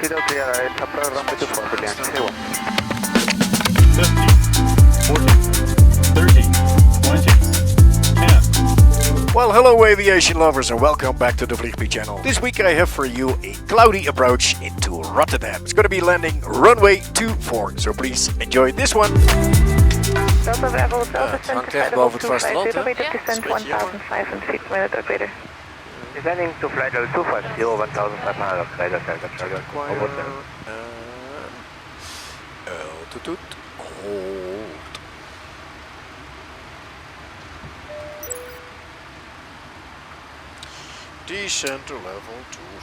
Tuxedo 3 right, approach runway 24 for Yankee 31. 15, 14, 13, 20, 10. Well, hello aviation lovers and welcome back to the Vliegpiet channel. This week I have for you a cloudy approach into Rotterdam. It's going to be landing runway 24, so please enjoy this one. Delta Bravo, het Delta hangt echt boven het vasteland, hè? meter descent 1500 feet per minute, operator. Descending to flight level 250, 1500, radar target, over Altitude, hold. Descent to level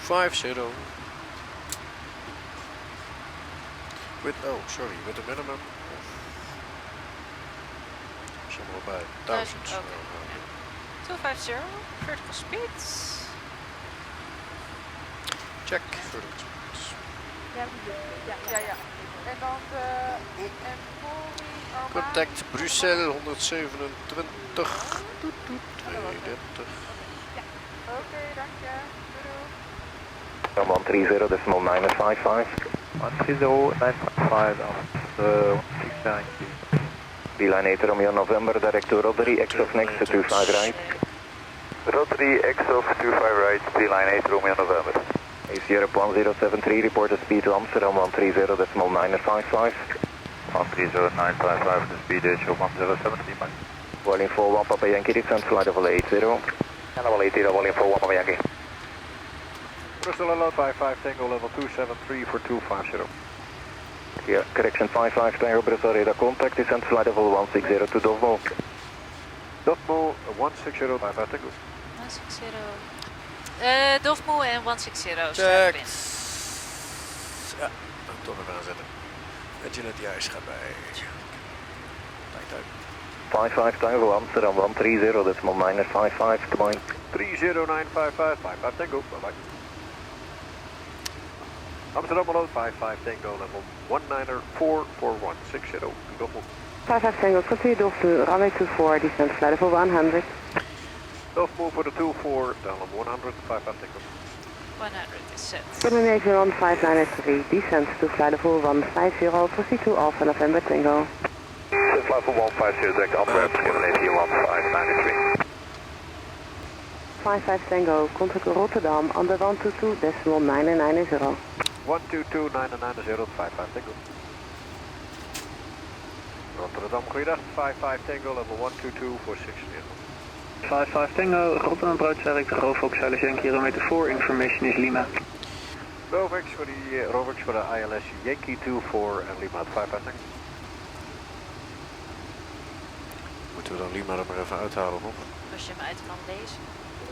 250. With a minimum of somewhere about thousands. Okay. 250, vertical speeds. Check vertical speeds. Ja. En dan de Contact Bruxelles 127. Toet, 32. Oké, dank je. Doei. 130 decimal 955. 130 955 Beeline 8 Romeo November, direct to Rotary, X of next to 25 right. Rotary, X of 25 right, Beeline 8 Romeo November. AC Europe 1073, report the speed to Amsterdam 130 decimal 955. 130 955, the speed is 1073. Volume 41 Papa Yankee, descent flight level 80. And level 80, volume 41 Papa Yankee. Bristol Hello 55 Tango level 273 for 250. Yeah, correction 55 Tango Bristol radar contact, descent flight level 160 to Dovmo. Dovmo 160 55 Tango. 160. Dovmo en 160. Check. Ja, dan toch even aanzetten. Agility IJs gaat bij. Tijd uit. 55 Tango Amsterdam 130 decimal 955, come on. 30955 55 Tango, bye bye. Amsterdam Hello 55 Tango level 194 for 160 to Dovmo. 55 Tango, continue Dovmo, runway 24, descent flight level 100. Dovmo for the 24, down on 100, 55 Tango. 100 is set. Termination on 593, descent to flight level 150, proceed to Alpha November Tango. Flight level 150, direct upward, termination 1593. 55 Tango, contact Rotterdam on the 122 decimal 990. 122 990 55 Tango. Rotterdam, goeiedag, 55 Tango level 122 for 60. 55 Tango, Rotterdam approach direct, Rovox, Yankee, kilometer 4, information is Lima. Rovex voor de ILS Yankee 24 en Lima 55 Tango. Moeten we dan Lima er maar even uithalen nog? Als je hem uit kan lezen.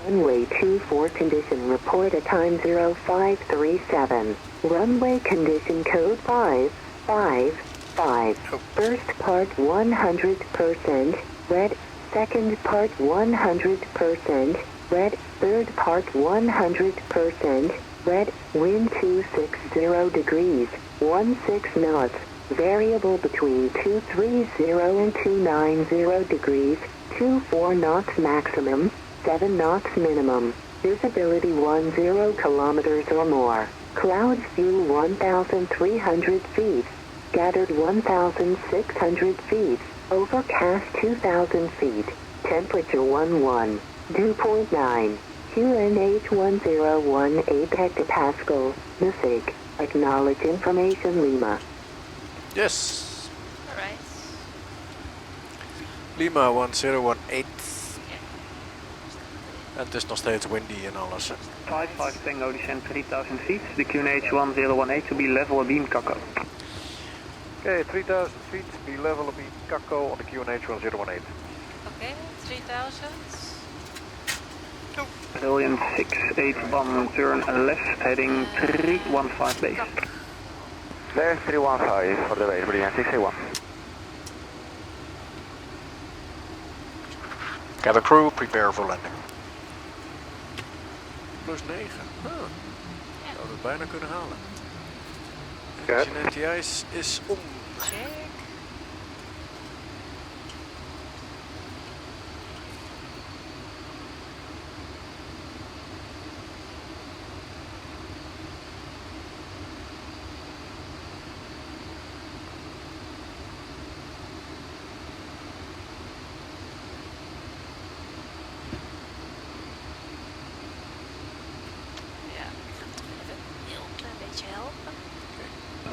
Runway 24 condition report at time 0537. Runway condition code 555. First part 100%, red. Second part 100%, red. Third part 100%, red. Wind 260 degrees, 16 knots. Variable between 230 and 290 degrees, 24 knots maximum, 7 knots minimum. Visibility 10 kilometers or more. Clouds view 1,300 feet. Scattered 1,600 feet. Overcast 2,000 feet. Temperature 11. Dew point 9. QNH 1018 hectopascal. Message. Acknowledge information Lima. Yes. Alright. Lima 1018. En het is nog steeds windy en alles. 55 Tango, descent 3000 feet, the QNH 1018 to be level beam Kakko. Okay, 3000 feet, be level of Kakko on the QNH 1018. Oké, 3000. Brilliant 681, turn left, heading 315 base. There's 315 for the base, Brilliant 681. Cabin crew, prepare for landing. Plus 9. Zouden we het bijna kunnen halen. Engine ATIS is om. Check.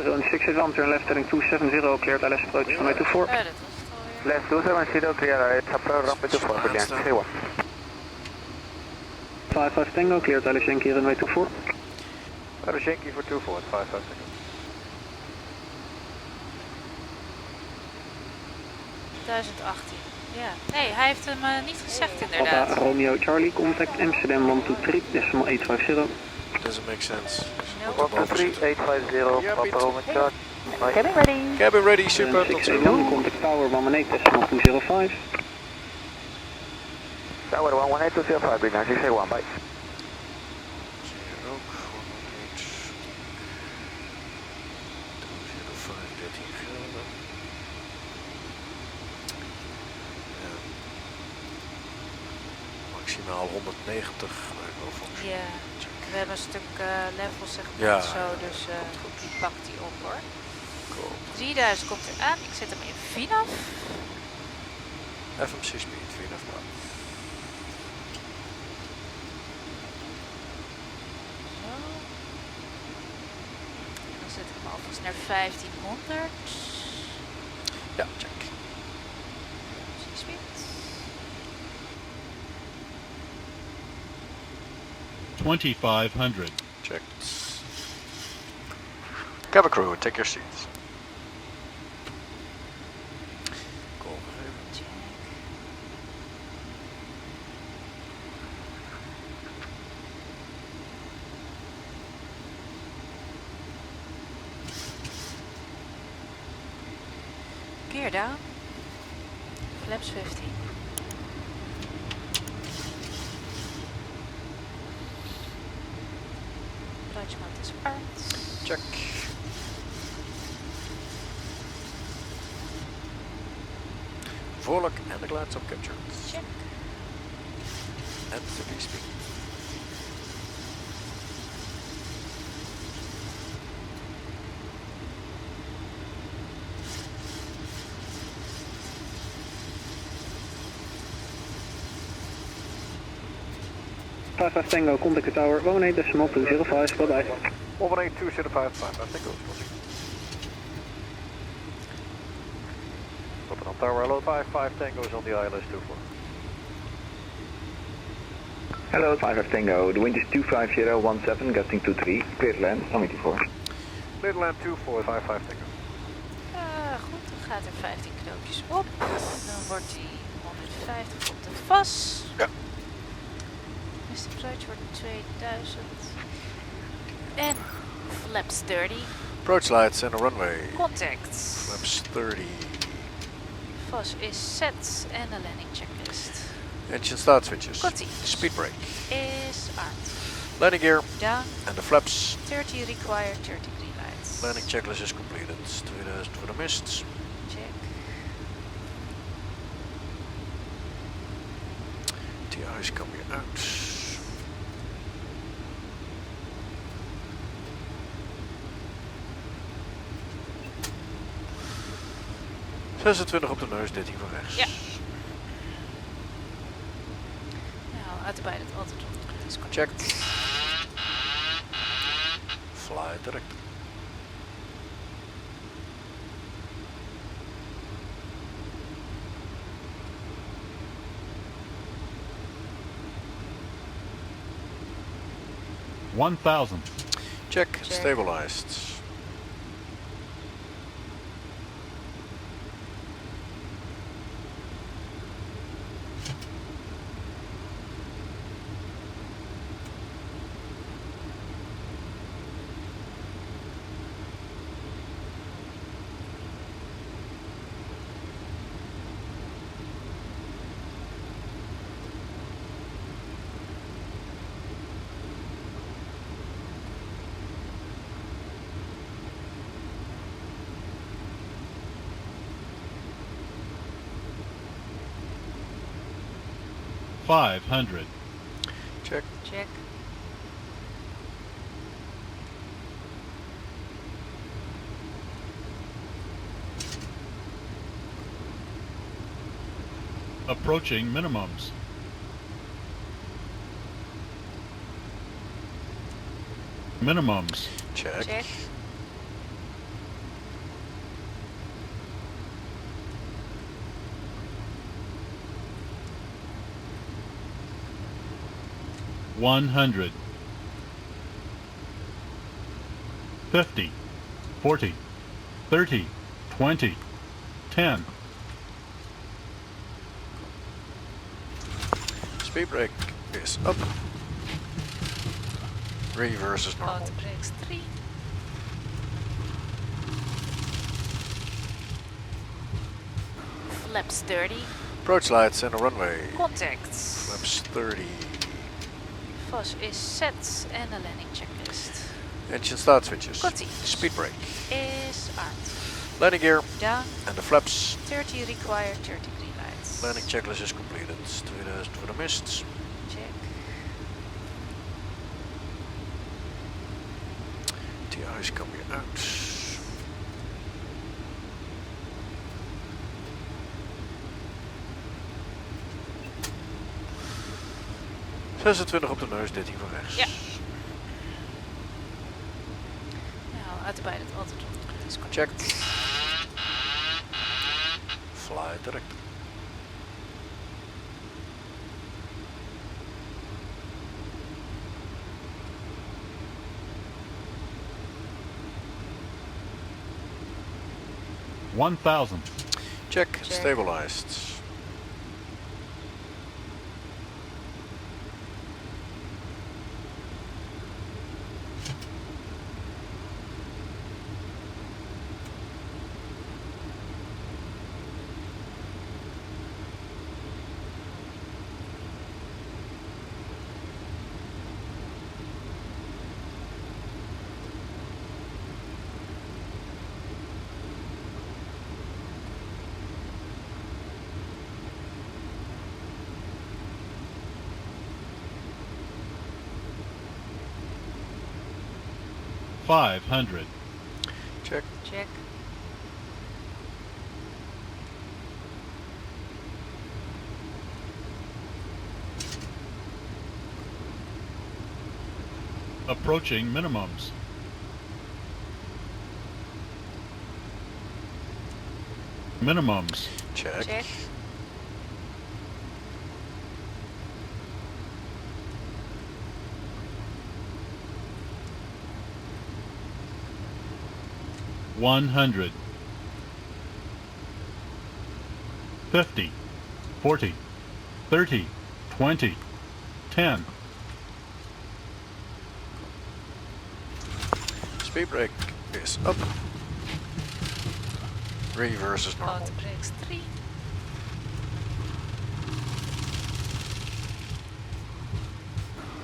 Runway 61, turn left heading 270, cleared LS approach runway 24. Dat was het alweer. Left 270, clear right, approach runway 24, Brilliant, 31. 55 Tango, cleared LS Yankee runway 24. LS Yankee for 24, 55 Tango. 2018. Ja. Nee, hij heeft hem niet gezegd Papa inderdaad. Romeo Charlie, contact Amsterdam 123, decimal 850. Doesn't make sense. Nope. 123, 850, Papa Roman Charlie. Cabin ready. Cabin ready, super. Tot 681, zo. contact Tower 118, decimal 205. Tower 118, 205, Brilliant, 681, bye. Maximaal 190. Ja, we hebben een stuk level zeg maar Ja, zo, dus goed. die pakt die op hoor. Cool. 3000 komt eraan, ik zet hem in VNAV. FMC speed, 4 of Zo. En dan zet ik hem alvast naar 1500. Ja, check. Speed. 2500. Checked. Cabin crew, take your seats. Cool. Check. Gear down. Flaps 15. Approach mount is armed. Check. Voorlok en de glidestop captured. Check. En de V-speed. Five Tango, contact the Tower 118, decimal 205, bye bye. 18205, 55 Tango. Rotterdam Tower, hello, 55 Tango is on the ILS 24. Hello, 55 Tango. The wind is 25017, gusting 23. Clear land, runway 24. Clear land 24, 55 Tango. Goed, dan gaat er 15 knoopjes op. Dan wordt die 150 op de vas. Ja. Mr. Approach wordt 2000. En flaps 30. Approach lights and a runway. Contact. Flaps 30. Vas is set en de landing checklist. Engine start switches. Conti. Speed brake. Is armed. Landing gear Down. and the flaps. 30 required, 30 green lights. Landing checklist is completed. 2000 voor de mists. Check. TI's come weer uit. ...26 op de neus, 13 van rechts. Ja. Nou, uit de beide het altijd op. Het is Check. correct. Fly direct. $1,000. Check. Check. Stabilized. $500. Check. Check. Approaching minimums. Minimums. Check. Check. 100. 50, 40, 30, 20, 10. Speed brake is up. Reverse is normal. Auto brakes 3. Flaps 30. Approach lights and a runway. Contacts. Flaps 30. VOS is set and a landing checklist. Engine start switches. Continue. Speed brake. Is armed. Landing gear Down. and the flaps. 30 required, 30 green lights. Landing checklist is completed. 2000 for the mists. Check. ATIS coming out. ...26 op de neus, 13 van rechts. Ja. Nou, uiteraard het altijd op. Checked. Fly direct. $1,000. Check. Stabilized. $500. Check. Check. Approaching minimums. Minimums. Check. Check. $100. 50, 40, 30, 20, 10. Speed brake is up. Reverse is normal. Auto brakes 3.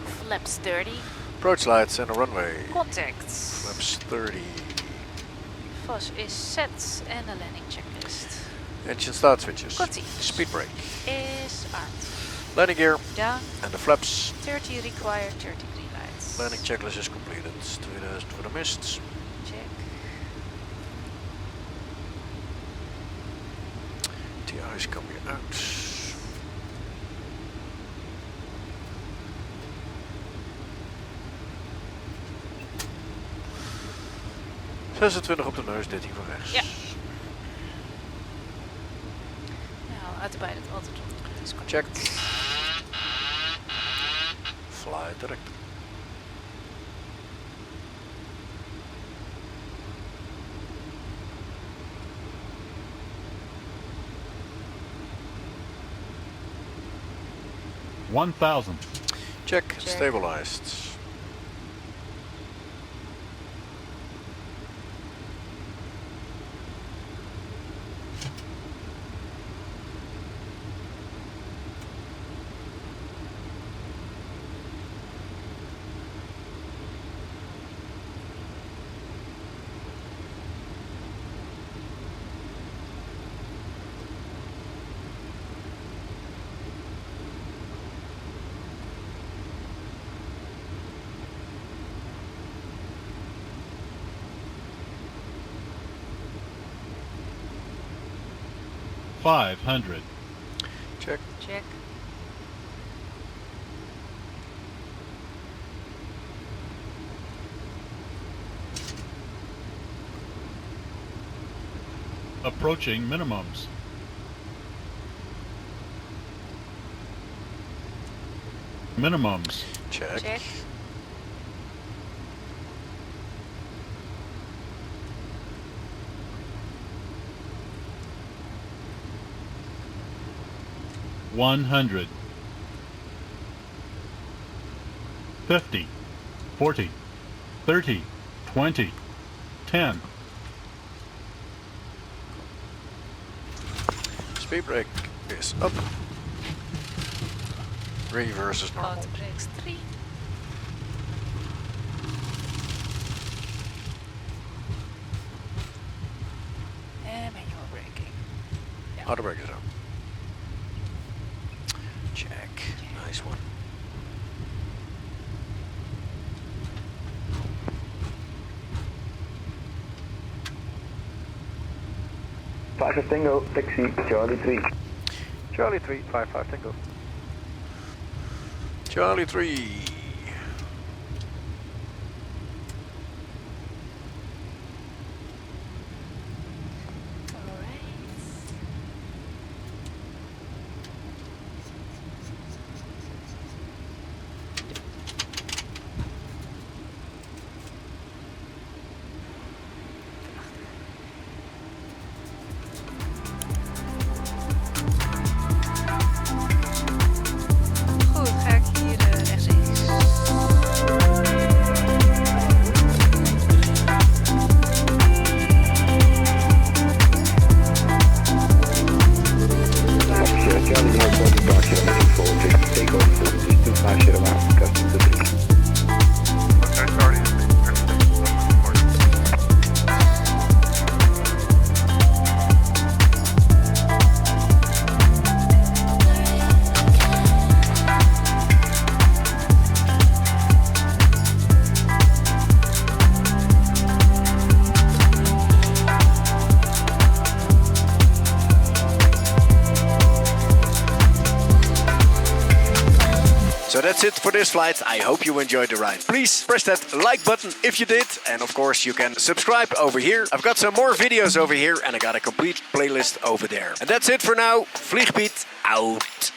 Flaps 30. Approach lights and a runway. Contacts. Flaps 30. VOS is set and a landing checklist. Engine start switches. Continue. Speed brake. Is armed. Landing gear Down. and the flaps. 30 required, 30 green lights. Landing checklist is completed. 2000 for the mists. Check. ATIS coming out. ...26 op de neus, 13 van rechts. Ja. Nou, uiteraard het altijd op. Checked. Fly direct. $1,000. Check. Stabilized. $500. Check. Check. Approaching minimums. Minimums. Check. Check. One 100. 50. 40. 30. 20. 10. Speed brake is up. Reverse is normal. Auto brakes 3. En manual braking. Auto brake is up. Check. Nice one. Five Tango, taxi, Charlie 3. Charlie 3, 55 Tango. Charlie 3. Alright. Goed, ga ik hier rechtstreeks. Charlie North, departure on the 246, take off, 250 out, custom to 3. Okay, sorry. So that's it for this flight. I hope you enjoyed the ride. Please press that like button if you did. And of course you can subscribe over here. I've got some more videos over here and I got a complete playlist over there. And that's it for now. Vliegpiet out.